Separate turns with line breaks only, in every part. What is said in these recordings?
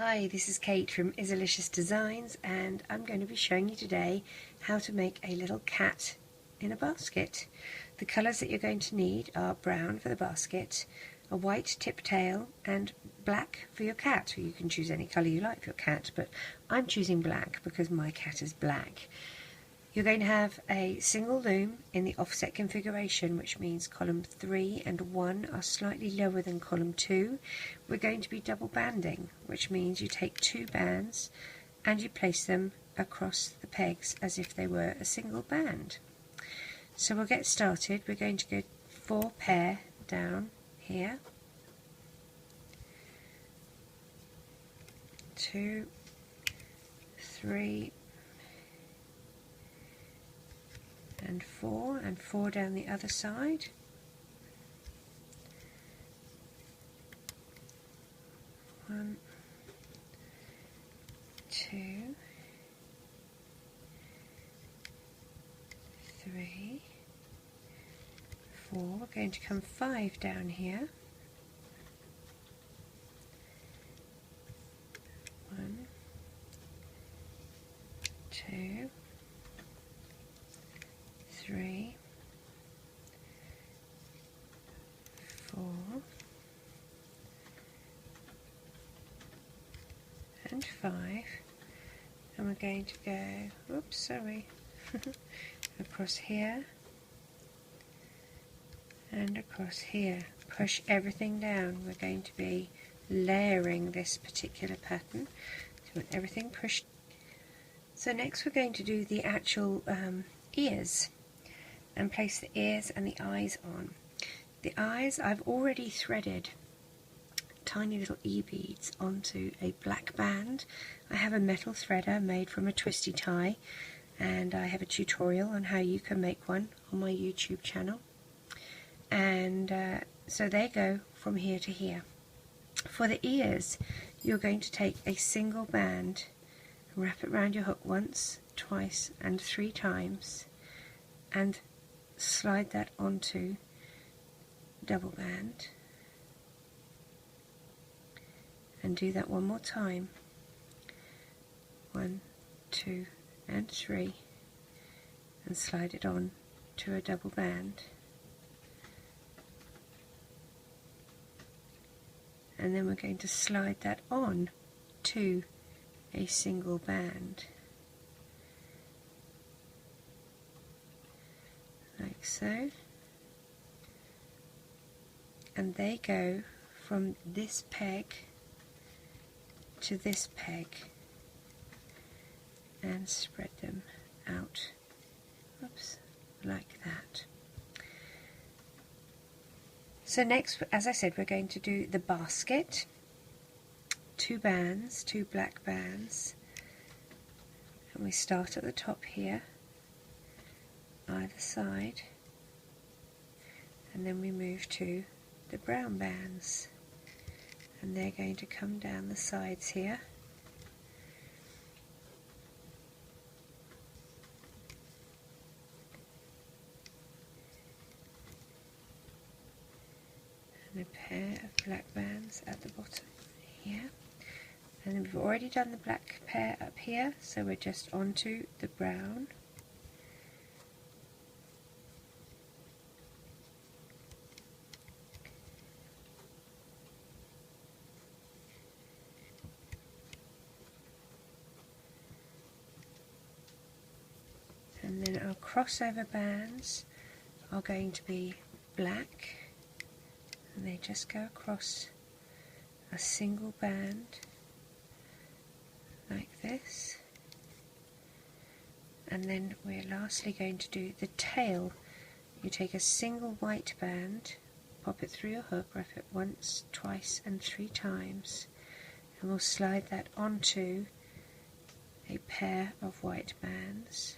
Hi, this is Kate from Izzalicious Designs, and I'm going to be showing you today how to make a little cat in a basket. The colours that you're going to need are brown for the basket, a white tip tail and black for your cat. You can choose any colour you like for your cat, but I'm choosing black because my cat is black. You're going to have a single loom in the offset configuration, which means column 3 and 1 are slightly lower than column 2. We're going to be double banding, which means you take 2 bands and you place them across the pegs as if they were a single band. So we'll get started. We're going to go 4 pair down here, 2, 3, and 4 down the other side, 1, 2, 3, 4. We're going to come 5 down here, 1, 2, 3, 4, and 5, and we're going to go, oops, sorry, across here and across here. Push everything down. We're going to be layering this particular pattern, so we want everything pushed. So next we're going to do the actual ears, and place the ears and the eyes on. The eyes, I've already threaded tiny little e-beads onto a black band. I have a metal threader made from a twisty tie, and I have a tutorial on how you can make one on my YouTube channel. And so they go from here to here. For the ears, you're going to take a single band, wrap it around your hook once, twice and 3 times, and slide that onto double band, and do that one more time, 1, 2 and 3, and slide it on to a double band, and then we're going to slide that on to a single band, like so, and they go from this peg to this peg and spread them out, oops, like that. So next, as I said, we're going to do the basket, 2 bands, 2 black bands, and we start at the top here, either side, and then we move to the brown bands, and they're going to come down the sides here, and a pair of black bands at the bottom here, and then we've already done the black pair up here, so we're just onto the brown, and then our crossover bands are going to be black, and they just go across a single band like this, and then we're lastly going to do the tail. You take a single white band, pop it through your hook, wrap it once, twice and 3 times, and we'll slide that onto a pair of white bands.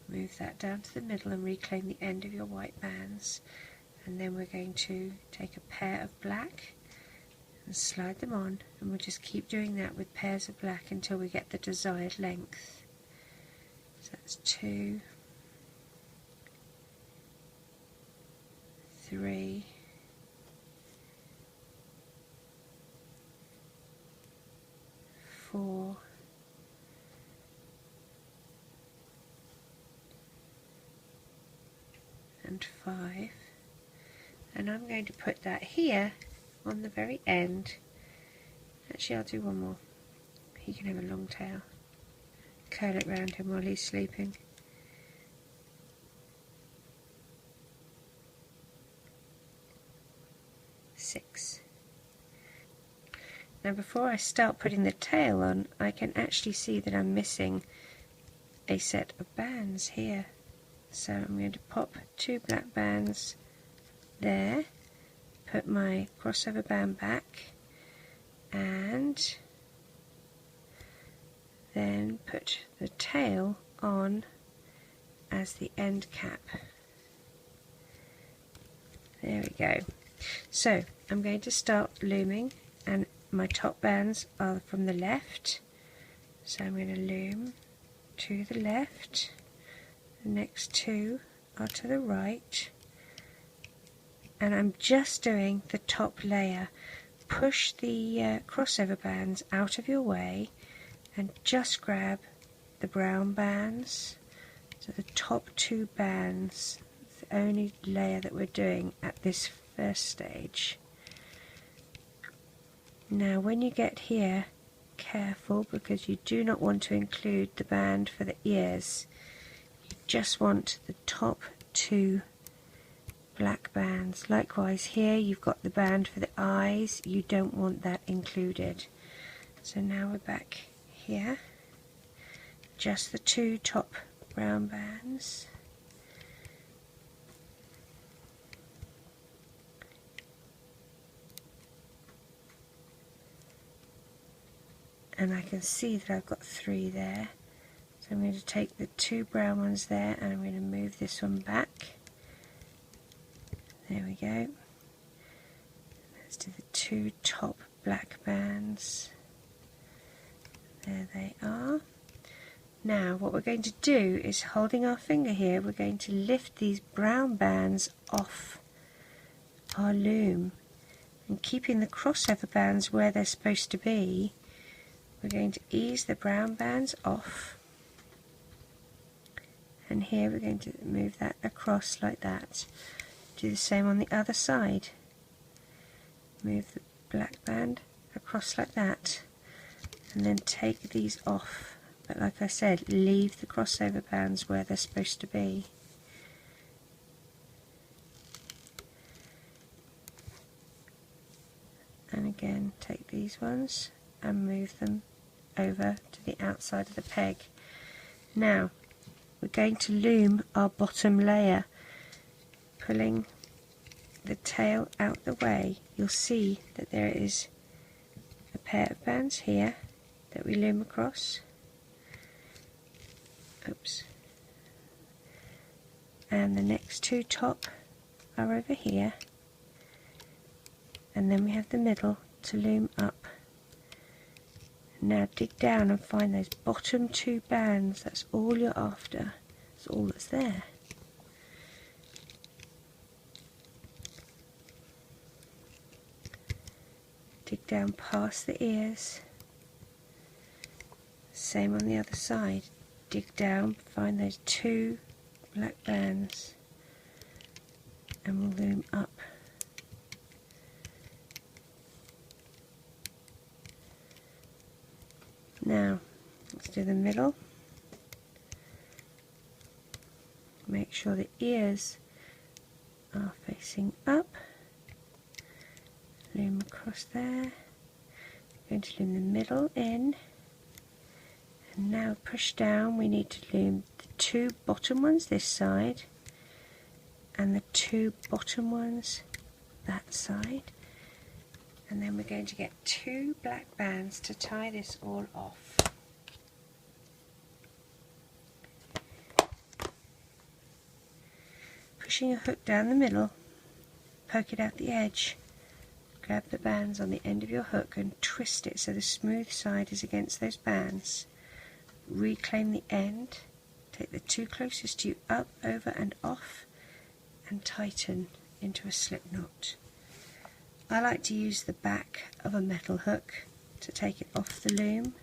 Move that down to the middle and reclaim the end of your white bands, and then we're going to take a pair of black and slide them on, and we'll just keep doing that with pairs of black until we get the desired length. So that's 2, 3, 4, and 5, and I'm going to put that here on the very end. Actually, I'll do one more. He can have a long tail. Curl it round him while he's sleeping. Six. Now before I start putting the tail on, I can actually see that I'm missing a set of bands here. So I'm going to pop 2 black bands there, put my crossover band back, and then put the tail on as the end cap. There we go. So I'm going to start looming, and my top bands are from the left, so I'm going to loom to the left, the next 2 are to the right, and I'm just doing the top layer. Push the crossover bands out of your way and just grab the brown bands. So the top 2 bands, the only layer that we're doing at this first stage. Now when you get here, careful, because you do not want to include the band for the ears. You just want the top 2 black bands. Likewise here you've got the band for the eyes, you don't want that included. So now we're back here, just the 2 top brown bands. And I can see that I've got 3 there. So I'm going to take the 2 brown ones there and I'm going to move this one back. There we go. Let's do the 2 top black bands. There they are. Now what we're going to do is, holding our finger here, we're going to lift these brown bands off our loom, and keeping the crossover bands where they're supposed to be, we're going to ease the brown bands off, and here we're going to move that across like that. Do the same on the other side. Move the black band across like that, and then take these off. But like I said, leave the crossover bands where they're supposed to be. And again, take these ones and move them over to the outside of the peg. Now we're going to loom our bottom layer, pulling the tail out the way. You'll see that there is a pair of bands here that we loom across. Oops. And the next 2 top are over here, and then we have the middle to loom up. Now dig down and find those bottom 2 bands. That's all you're after. That's all that's there. Dig down past the ears. Same on the other side. Dig down, find those 2 black bands, and we'll loom up. Now let's do the middle. Make sure the ears are facing up. Loom across there. Going to loom the middle in, and now push down. We need to loom the 2 bottom ones this side and the 2 bottom ones that side, and then we're going to get 2 black bands to tie this all off. Pushing a hook down the middle, poke it out the edge, grab the bands on the end of your hook and twist it so the smooth side is against those bands. Reclaim the end, take the 2 closest to you up, over and off, and tighten into a slip knot. I like to use the back of a metal hook to take it off the loom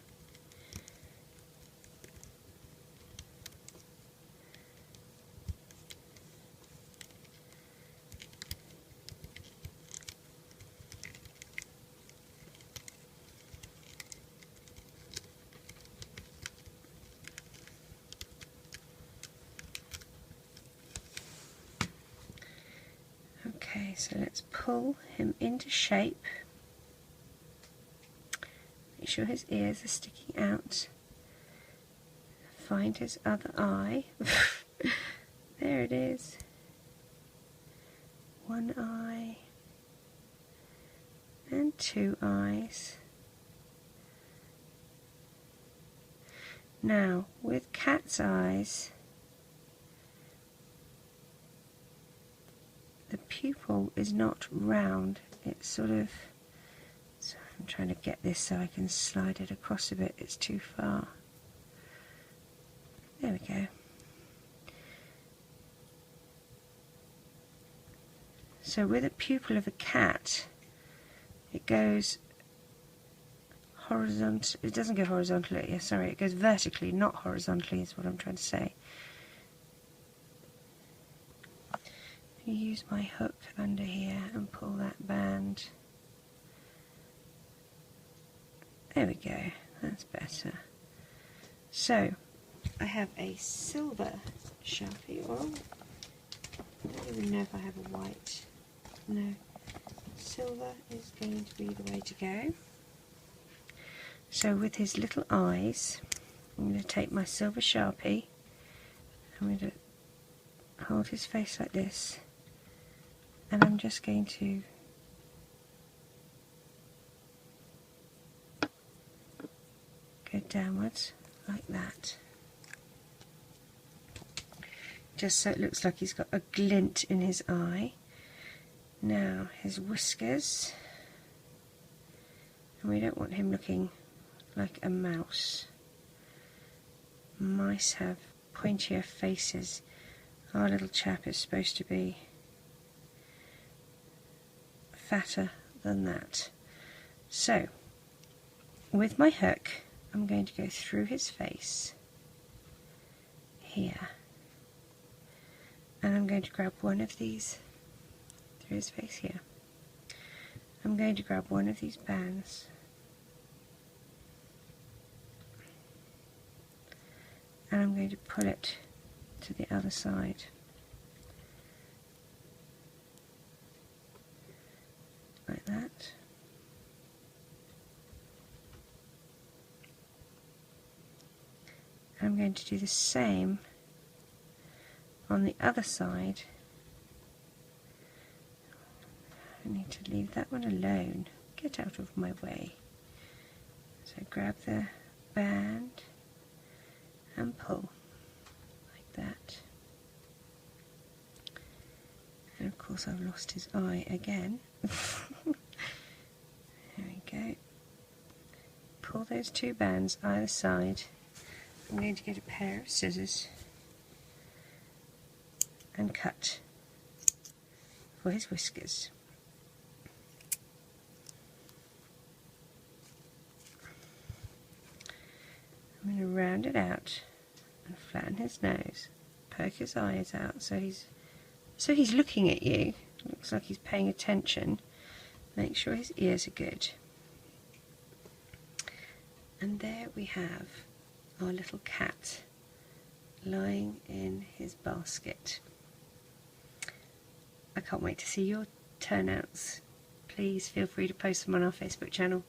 Okay, so let's pull him into shape. Make sure his ears are sticking out. Find his other eye. There it is. One eye and two eyes. Now, with cat's eyes, the pupil is not round, it's sort of, so I'm trying to get this so I can slide it across a bit, it's too far. There we go. So with a pupil of a cat, it goes horizontal. It doesn't go horizontally. Yeah, sorry, it goes vertically, not horizontally. Is what I'm trying to say. I use my hook under here and pull that band. There we go. That's better. So I have a silver Sharpie, or I don't even know if I have a white. No, silver is going to be the way to go. So with his little eyes, I'm going to take my silver Sharpie, I'm going to hold his face like this, and I'm just going to go downwards like that, just so it looks like he's got a glint in his eye. Now his whiskers, and we don't want him looking like a mouse. Mice have pointier faces. Our little chap is supposed to be fatter than that. So with my hook, I'm going to go through his face here, and I'm going to grab one of these through his face here. I'm going to grab one of these bands and I'm going to pull it to the other side. Like that. And I'm going to do the same on the other side. I need to leave that one alone. Get out of my way. So grab the band and pull like that. And of course I've lost his eye again. There we go. Pull those two bands either side. I'm going to get a pair of scissors and cut for his whiskers. I'm going to round it out and flatten his nose, poke his eyes out so he's looking at you. Looks like he's paying attention. Make sure his ears are good. And there we have our little cat lying in his basket. I can't wait to see your turnouts. Please feel free to post them on our Facebook channel.